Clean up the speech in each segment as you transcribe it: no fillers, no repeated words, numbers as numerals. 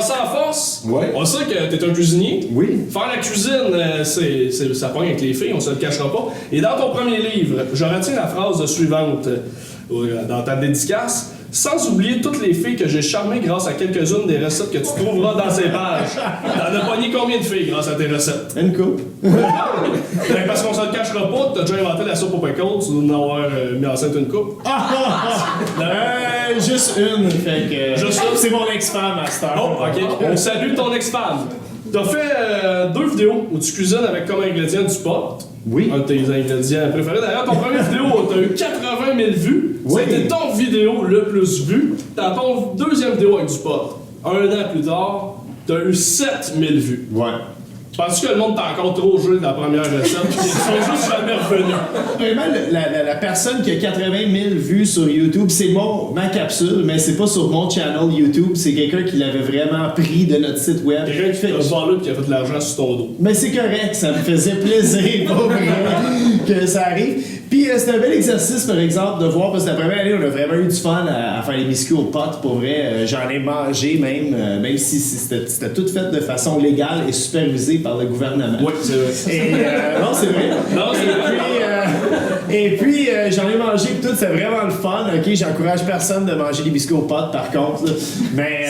commencer en force. Ouais. On sait que t'es un cuisinier. Oui. Faire la cuisine, ça pogne avec les filles, on se le cachera pas. Et dans ton premier livre, je retiens la phrase suivante dans ta dédicace. Sans oublier toutes les filles que j'ai charmées grâce à quelques-unes des recettes que tu trouveras dans ces pages. T'en as pogné combien de filles grâce à tes recettes? Une coupe. Parce qu'on se le cachera pas, t'as déjà inventé la soupe au pickle, tu dois en avoir mis enceinte une coupe. Juste une, fait que. Juste une? C'est mon ex-femme à cette heure. Oh, ok. On salue ton ex-femme. T'as fait 2 vidéos où tu cuisines avec comme ingrédient du pot. Oui. Un de tes ingrédients préférés. D'ailleurs, ton première vidéo, t'as eu 80 000 vues. Oui. C'était ton vidéo le plus vu. Dans ton deuxième vidéo avec du pot, un an plus tard, t'as eu 7 000 vues. Ouais. Penses-tu que le monde t'a encore trop joué de la première recette? Ils sont juste jamais revenus. Vraiment, la personne qui a 80 000 vues sur YouTube, c'est ma capsule, mais c'est pas sur mon channel YouTube. C'est quelqu'un qui l'avait vraiment pris de notre site web. Quelqu'un qui fait le parler et qui a fait de l'argent sur ton dos. Mais c'est correct, ça me faisait plaisir, pas vraiment, que ça arrive. Puis c'est un bel exercice, par exemple, de voir, parce que la première année, on a vraiment eu du fun à faire les biscuits aux potes, pour vrai. J'en ai mangé même si c'était tout fait de façon légale et supervisée par le gouvernement. Oui, c'est vrai. Et, non, c'est vrai. Non, c'est vrai. Et puis, j'en ai mangé pis tout, c'est vraiment le fun. Ok, j'encourage personne de manger des biscuits aux potes, par contre. Là. Mais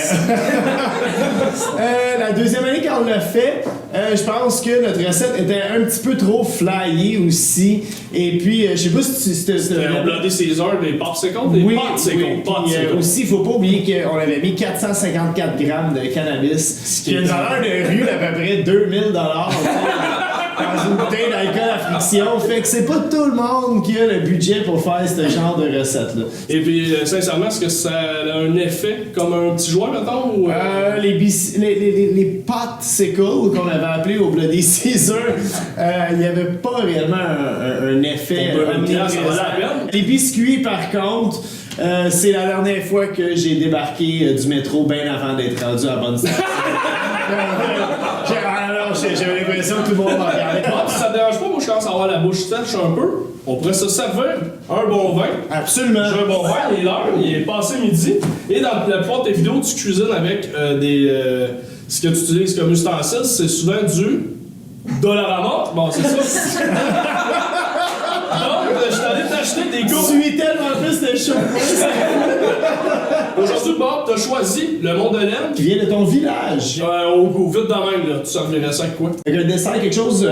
la deuxième année qu'on l'a fait, je pense que notre recette était un petit peu trop flyée aussi. Et puis, je sais pas si c'était... On blindé César, des popsicles, des Oui, popsicles, oui. Puis, aussi, il faut pas oublier qu'on avait mis 454 grammes de cannabis, qui a une valeur de rue d'à peu près 2000 $. Dans une bouteille d'alcool à friction. Fait que c'est pas tout le monde qui a le budget pour faire ce genre de recette-là. Et puis, sincèrement, est-ce que ça a un effet comme un petit joueur, mettons? Ou, Les pâtes sickles qu'on avait appelées au Bloody Caesar, il n'y avait pas réellement un effet. Pour 2000 $, ça valait la peine. Les biscuits, par contre, c'est la dernière fois que j'ai débarqué du métro bien avant d'être rendu à bonne station. J'avais l'impression que tout le monde m'a regardé. Ah, si ça te dérange pas, moi je commence à avoir la bouche sèche un peu. On pourrait se servir un bon vin. Absolument. J'ai un bon vin, il est l'heure, il est passé midi. Et dans la plupart de tes vidéos, tu cuisines avec ce que tu utilises comme ustensile, c'est souvent du Dollarama. Bon, c'est ça. Donc, je suis allé t'acheter des coupes. Tu es tellement plus de chaud. Aujourd'hui, Bob, t'as choisi le Mont-de-Laine. Qui vient de ton village. Au vite de même, là. Tu servirais ça avec quoi? Avec un dessert, quelque chose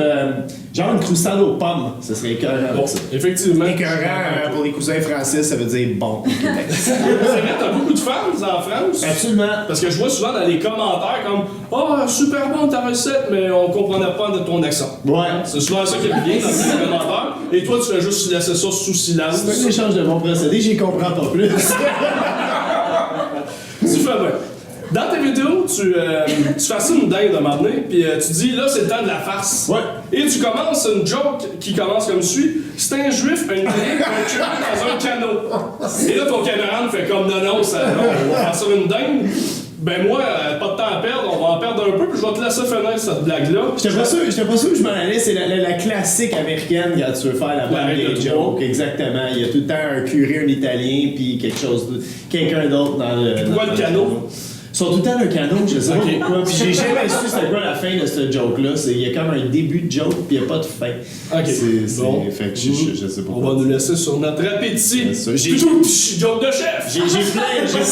genre une croustade aux pommes. Ça serait écœurant. Bon, effectivement. Écœurant pour les cousins français, ça veut dire bon. C'est vrai, t'as beaucoup de fans en France. Absolument. Parce que je vois souvent dans les commentaires comme « Ah, super bon ta recette, mais on comprenait pas de ton accent. » Ouais. C'est souvent ça qui revient dans les commentaires. Et toi, tu fais juste laisser ça sous silence. C'est un échange de bons procédés, j'y comprends pas plus. Tu fais bien. Dans tes vidéos, tu fascines une dingue de m'amener, puis tu dis là, c'est le temps de la farce. Ouais. Et tu commences une joke qui commence comme suit. C'est un juif, un grec, un curé dans un canot. Et là, ton caméraman fait comme non, on va faire ça une dingue. Ben moi, pas de temps à perdre, on va en perdre un peu, puis je vais te laisser finir cette blague-là. J'étais pas sûr que je m'en allais, c'est la classique américaine quand tu veux faire la blague règle des de jokes. Exactement. Il y a tout le temps un curé, un italien, puis quelqu'un d'autre dans le. Pourquoi le canot? Ils sont tout le temps dans un canot, je sais pas Ok. pourquoi. Puis j'ai jamais su c'était quoi la fin de ce joke-là. Il y a comme un début de joke, puis il n'y a pas de fin. Ok. Bon. Fait que je sais pas. On va nous laisser sur notre appétit. C'est ça. Joke de chef! J'ai plein d'autres jokes,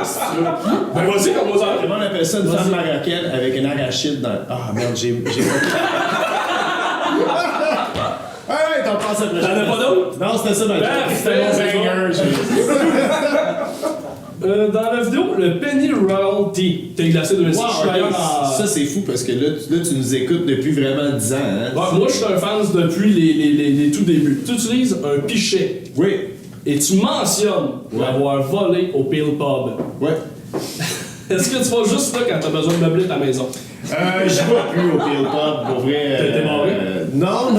si tu veux. Ben vas-y, comme moi Comment on appelle ça une femme marocaine avec une arachide dans. Ah merde, j'ai pas. Ah ouais, t'en penses à T'en as pas d'autres? Non, c'était ça, ma joke. C'était mon banger. Dans la vidéo, le Penny Royalty. T'es glacé de Messi. Ça, c'est fou parce que là, tu nous écoutes depuis vraiment 10 ans. Hein? Ouais, moi, je suis un fan depuis les tout débuts. Tu utilises un pichet Oui. et tu mentionnes l'avoir volé au Pale Pub. Ouais. Est-ce que tu vas juste là quand t'as besoin de meubler ta maison? Je vais plus au Pale Pub, pour vrai. T'as été barré? Non.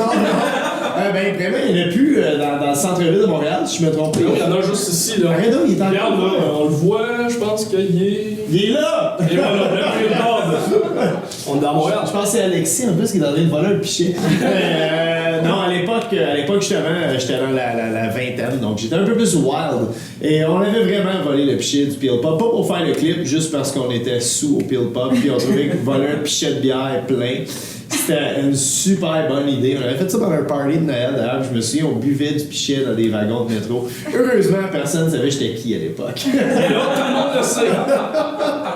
Ben, vraiment, il n'y en a plus dans le centre-ville de Montréal, si je me trompe pas. Il y en a juste ici, là. Arrête donc, il est en Regarde, là, on le voit, je pense qu'il est... Il est là! Et voilà, le Pale Pub. On est dans Montréal. Je pense que c'est Alexis en plus qui est en train de voler un pichet. Non, à l'époque justement, j'étais dans la vingtaine, donc j'étais un peu plus wild. Et on avait vraiment volé le pichet du Peel Pop, pas pour faire le clip, juste parce qu'on était sous au Peel Pop, puis on trouvait que voler un pichet de bière plein, c'était une super bonne idée. On avait fait ça dans un party de Noël d'ailleurs, je me souviens, on buvait du pichet dans des wagons de métro. Heureusement, personne ne savait j'étais qui à l'époque. Et là, tout le monde le sait.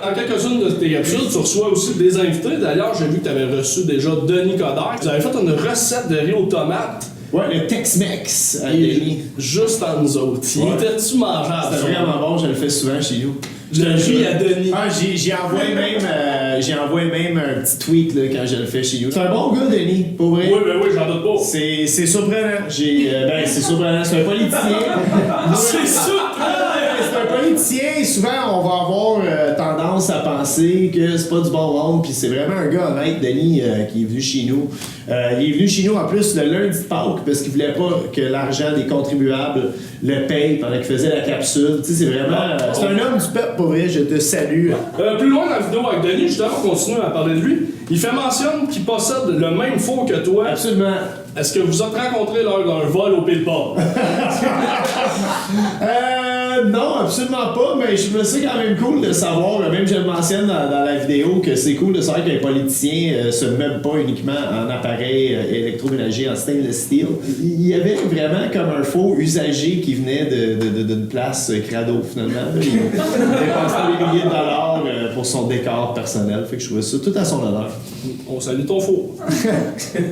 Dans quelques-unes de tes capsules, tu reçois aussi des invités. D'ailleurs, j'ai vu que tu avais reçu déjà Denis Coderre. Vous avez fait une recette de riz aux tomates. Ouais, le Tex-Mex à Denis. Juste à nous autres. Ouais. Était-tu mangeable? C'était vraiment bon, je le fais souvent chez nous. Le riz à Denis. Ah, j'ai envoyé même un petit tweet là, quand je le fais chez nous. C'est un bon gars, Denis, pour vrai. Oui, j'en doute pas. C'est surprenant. C'est surprenant. C'est un politicien. C'est surprenant! C'est un politicien. Souvent, on va avoir tendance à penser que c'est pas du bon monde. Puis c'est vraiment un gars honnête, Denis, qui est venu chez nous. Il est venu chez nous en plus le lundi de Pâques parce qu'il voulait pas que l'argent des contribuables le paye pendant qu'il faisait la capsule. Tu sais, c'est vraiment. C'est un homme du peuple, pour vrai. Je te salue. Plus loin dans la vidéo avec Denis, justement, on continue à parler de lui. Il fait mention qu'il possède le même four que toi. Absolument. Est-ce que vous êtes rencontrés lors d'un vol au Peel Pop? Non, absolument pas, mais je me suis quand même cool de savoir, même je le mentionne dans la vidéo, que c'est cool de savoir qu'un politicien se meuble pas uniquement en appareil électroménager en stainless steel. Il y avait vraiment comme un faux usager qui venait d'une place crado, finalement. Il dépensait des milliers de dollars pour son décor personnel, fait que je trouvais ça tout à son honneur. On salue ton four.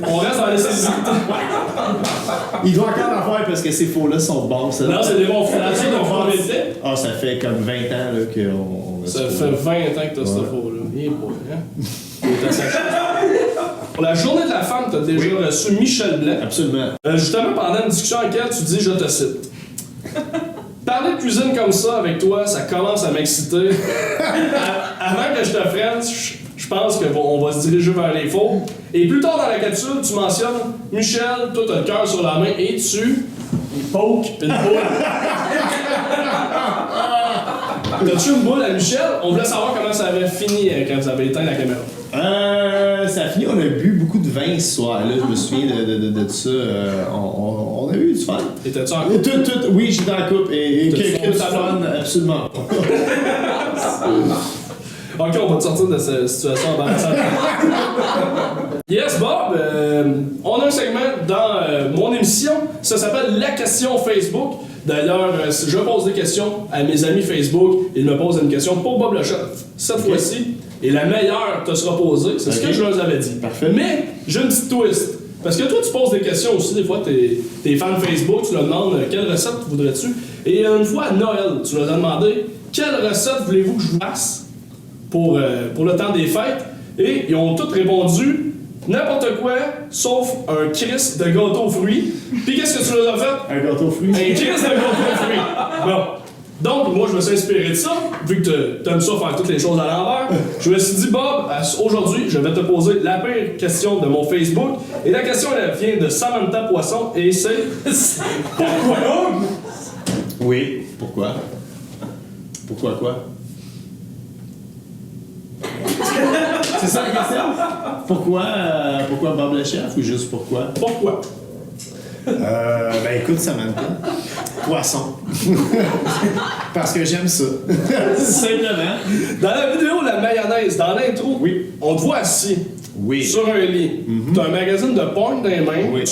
On reste dans les saisons. Il doit encore en faire parce que ces faux-là sont bons. Ça. Non, c'est des bons fours. Ah, ça fait comme 20 ans là, qu'on a ça fait 20 ans que t'as ce four-là. Il est beau, hein? Pour la journée de la femme, t'as déjà reçu Michel Blanc. Absolument. Justement, pendant une discussion avec elle, tu dis, je te cite. Parler de cuisine comme ça avec toi, ça commence à m'exciter. Avant que je te freine, je pense qu'on va se diriger vers les fours. Et plus tard dans la capsule, tu mentionnes Michel, toi t'as le cœur sur la main et tu poke une boule. T'as-tu une boule à Michel? On voulait savoir comment ça avait fini quand vous avez éteint la caméra. Ça a fini, on a bu beaucoup de vin ce soir-là, je me souviens de ça. On a eu du fun. Étais-tu en couple? Oui, j'étais en couple. Et que du fun, absolument. Ok, on va te sortir de cette situation embarrassante. Yes, Bob, on a un segment dans mon émission, ça s'appelle La question Facebook. D'ailleurs, si je pose des questions à mes amis Facebook, ils me posent une question pour Bob le Chef. Cette fois-ci, et la meilleure te sera posée, c'est ce que je leur avais dit. Parfait. Mais j'ai une petite twist. Parce que toi, tu poses des questions aussi, des fois, t'es fan Facebook, tu leur demandes quelle recette voudrais-tu. Et une fois à Noël, tu leur as demandé quelle recette voulez-vous que je vous fasse pour le temps des fêtes. Et ils ont tous répondu n'importe quoi, sauf un Chris de gâteau aux fruits. Puis qu'est-ce que tu leur as fait? Un gâteau aux fruits. Un Chris de gâteau aux fruits. Bon. Donc, moi, je me suis inspiré de ça, vu que t'aimes ça faire toutes les choses à l'envers. Je me suis dit, Bob, aujourd'hui, je vais te poser la pire question de mon Facebook. Et la question, elle vient de Samantha Poisson, et c'est... Pourquoi? Oui. Pourquoi? Pourquoi quoi? C'est ça la question? Pourquoi Bob le Chef ou juste pourquoi? Pourquoi? Ben écoute, Samantha. Poisson. Parce que j'aime ça. Simplement. Dans la vidéo, la mayonnaise, dans l'intro, Oui. on te voit assis. Oui. Sur un lit. T'as un magazine de porn dans les mains. Oui.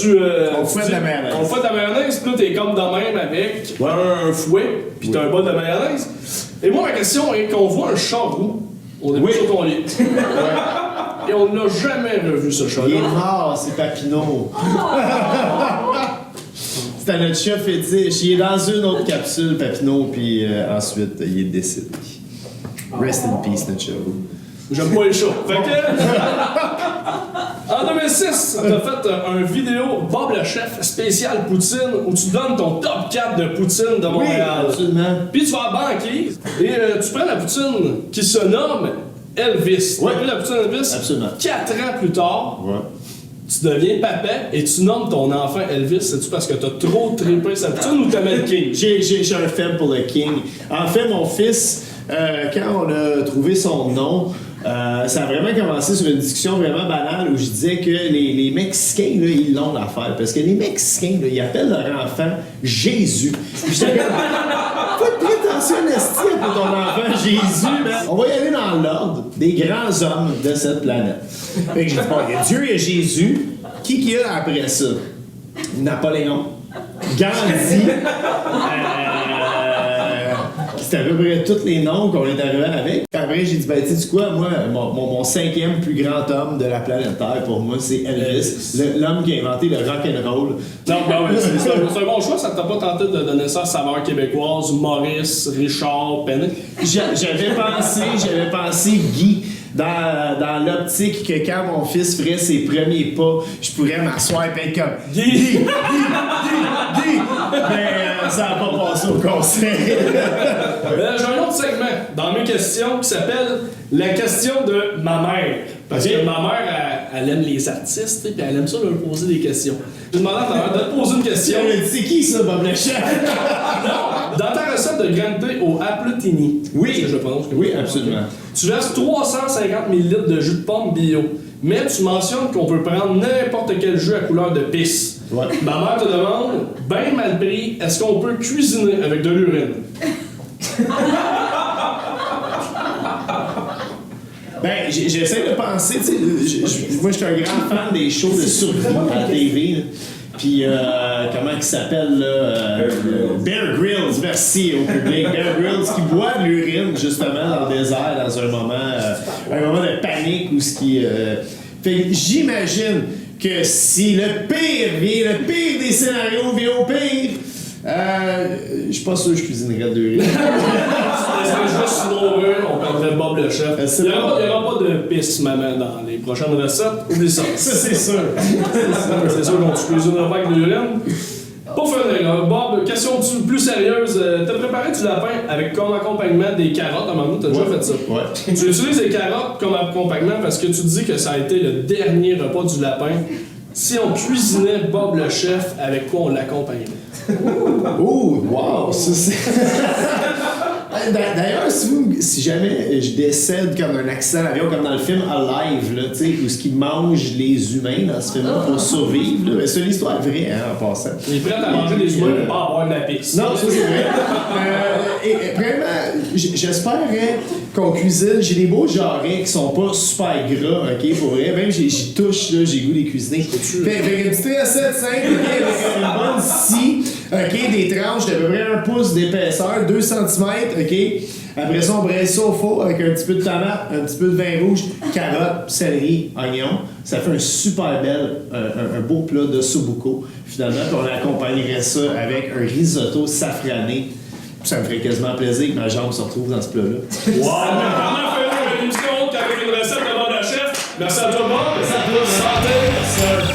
On fait de la mayonnaise. On fait de la mayonnaise, puis là, t'es comme de même avec un fouet, puis t'as un bol de mayonnaise. Et moi, ma question est qu'on voit un chat roux au début sur ton lit. Et on n'a jamais revu ce chat-là. Il est mort, c'est Papineau. C'était notre chat fétiche. Il est dans une autre capsule, Papineau, puis ensuite, il est décédé. Rest in peace, notre chat. J'aime pas les chats. Fait que... En 2006, t'as fait un vidéo Bob le Chef spécial poutine où tu donnes ton top 4 de poutine de Montréal. Oui, absolument. Puis tu vas à la banquise et tu prends la poutine qui se nomme Elvis. Ouais. Tu prends la poutine Elvis. Absolument. 4 ans plus tard, tu deviens papa et tu nommes ton enfant Elvis. C'est-tu parce que t'as trop trippé sa poutine ou t'aimais le King? J'ai un faible pour le King. En fait, mon fils, quand on a trouvé son nom, Ça a vraiment commencé sur une discussion vraiment banale où je disais que les Mexicains, là, ils l'ont l'affaire. Parce que les Mexicains, là, ils appellent leur enfant Jésus. Puis j'étais comme, pas de prétention esti pour ton enfant Jésus, man. On va y aller dans l'ordre des grands hommes de cette planète. Fait que j'ai dit, bon, il y a Dieu, il y a Jésus. Qui y a après ça? Napoléon. Gandhi. C'était à peu près tous les noms qu'on est arrivé avec. Puis après, j'ai dit, ben, tu sais quoi, moi, mon cinquième plus grand homme de la planète Terre, pour moi, c'est Elvis, l'homme qui a inventé le rock'n'roll. Non, ben ouais, c'est un bon choix, ça t'a pas tenté de donner ça à saveur québécoise, Maurice, Richard, Pennet? J'avais pensé Guy. Dans l'optique que quand mon fils ferait ses premiers pas, je pourrais m'asseoir et être comme Guy! Mais ça n'a pas passé au conseil. J'ai un autre segment dans mes questions qui s'appelle la question de ma mère. Parce que ma mère, elle aime les artistes et elle aime ça leur poser des questions. Je demandais à ta mère de te poser une question. C'est qui ça, Bob Lechef? Dans ta recette de grande thé au Applutini, oui, je prononce oui, absolument. Tu verses 350 ml de jus de pomme bio, mais tu mentionnes qu'on peut prendre n'importe quel jus à couleur de pisse. Ouais. Ma mère te demande, ben mal pris, est-ce qu'on peut cuisiner avec de l'urine? Ben, j'essaie de penser, tu sais, moi je suis un grand fan des shows de survie à la TV, là. Puis, comment il s'appelle, là? Bear Grylls, merci au public. Bear Grylls qui boit de l'urine, justement, dans le désert, dans un moment de panique où ce qui... Fait que j'imagine que si le pire des scénarios vient au pire, je suis pas sûr que je cuisinerais de l'urine. C'est juste nourrir, on perdrait Bob le chef. Il n'y aura pas de pisse, maman, dans les prochaines recettes. Oublie ça. Ça, c'est sûr. C'est sûr qu'on ne cuisinerait pas avec de l'urine. Pour finir, Bob, question plus sérieuse. T'as préparé du lapin avec comme accompagnement des carottes. À un moment donné, t'as déjà fait ça. Ouais. Tu utilises les carottes comme accompagnement parce que tu dis que ça a été le dernier repas du lapin. Si on cuisinait Bob le chef, avec quoi on l'accompagnerait? Oh, wow! Ça, c'est... D'ailleurs, si jamais je décède comme un accident d'avion, comme dans le film Alive, là, où ce qui mange les humains dans ce film-là pour survivre, là, c'est une histoire vraie, hein, en passant. Il est prêt à manger les humains pour pas avoir de la pisse. Non, ça c'est vrai. Et vraiment, j'espérais qu'on cuisine. J'ai des beaux jarrets qui sont pas super gras, ok, pour vrai. Même j'y touche, là, j'ai goût des cuisiner. Fait une petite recette simple, ok, avec une bonne scie, ok, des tranches d'à peu près 1 pouce d'épaisseur, 2 cm, ok. Après ça, on braise ça au four avec un petit peu de tomate, un petit peu de vin rouge, carottes, céleri, oignon. Ça fait un super bel, un beau plat de sobuco, finalement. Puis on accompagnerait ça avec un risotto safrané. Puis ça me ferait quasiment plaisir que ma jambe se retrouve dans ce plat-là. Wow! Comment faire une émission avec une recette de Bob le chef? Merci à toi, Bob. Merci à toi. Santé.